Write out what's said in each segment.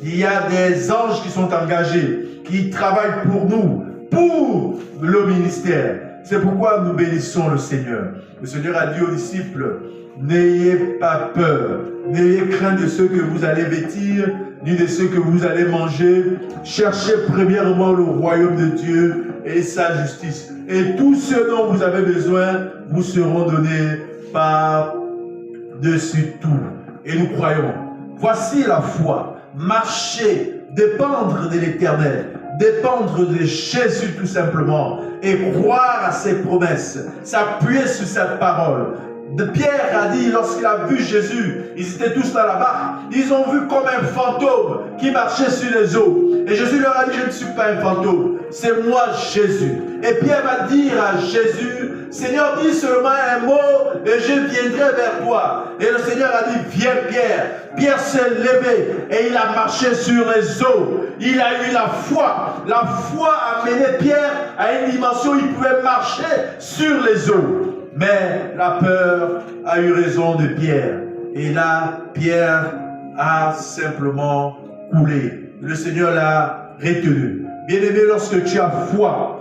Il y a des anges qui sont engagés, qui travaillent pour nous, pour le ministère. C'est pourquoi nous bénissons le Seigneur. Le Seigneur a dit aux disciples, n'ayez pas peur, n'ayez crainte de ceux que vous allez vêtir, ni de ceux que vous allez manger. Cherchez premièrement le royaume de Dieu et sa justice. Et tout ce dont vous avez besoin vous seront donnés par-dessus tout. Et nous croyons. Voici la foi. Marcher, dépendre de l'Éternel, dépendre de Jésus tout simplement et croire à ses promesses, s'appuyer sur sa parole. Pierre a dit, lorsqu'il a vu Jésus, ils étaient tous dans la barque, ils ont vu comme un fantôme qui marchait sur les eaux. Et Jésus leur a dit, je ne suis pas un fantôme, c'est moi Jésus. Et Pierre va dire à Jésus, Seigneur, dis seulement un mot et je viendrai vers toi. Et le Seigneur a dit, viens Pierre. Pierre s'est levé et il a marché sur les eaux. Il a eu la foi. La foi a mené Pierre à une dimension où il pouvait marcher sur les eaux. Mais la peur a eu raison de Pierre. Et là, Pierre a simplement coulé. Le Seigneur l'a retenu. Bien-aimé, lorsque tu as foi,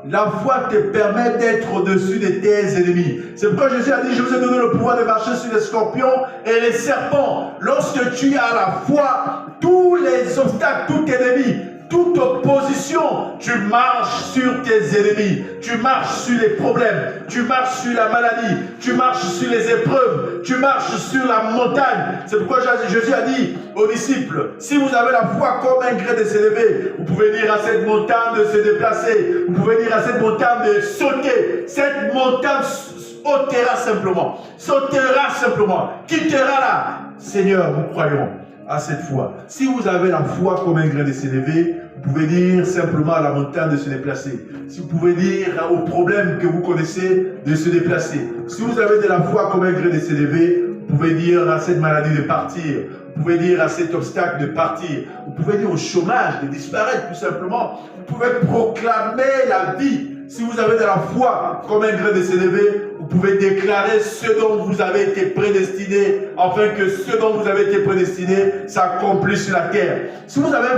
la foi te permet d'être au-dessus de tes ennemis. C'est pourquoi Jésus a dit, je vous ai donné le pouvoir de marcher sur les scorpions et les serpents. Lorsque tu as la foi, tous les obstacles, tout ennemi, toute opposition, tu marches sur tes ennemis, tu marches sur les problèmes, tu marches sur la maladie, tu marches sur les épreuves, tu marches sur la montagne. C'est pourquoi Jésus a dit aux disciples, si vous avez la foi comme un grès de s'élever, vous pouvez dire à cette montagne de se déplacer, vous pouvez dire à cette montagne de sauter, cette montagne sautera simplement, quittera là. Seigneur, nous croyons à cette foi. Si vous avez la foi comme un grain de s'élever, vous pouvez dire simplement à la montagne de se déplacer. Si vous pouvez dire au problème que vous connaissez de se déplacer. Si vous avez de la foi comme un grain de s'élever, vous pouvez dire à cette maladie de partir. Vous pouvez dire à cet obstacle de partir. Vous pouvez dire au chômage de disparaître tout simplement. Vous pouvez proclamer la vie. Si vous avez de la foi comme un grain de s'élever, vous pouvez déclarer ce dont vous avez été prédestiné, afin que ce dont vous avez été prédestiné s'accomplisse sur la terre. Si vous avez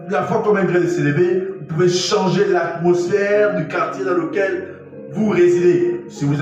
la foi comme un grain de s'élever, vous pouvez changer l'atmosphère du quartier dans lequel vous résidez. Si vous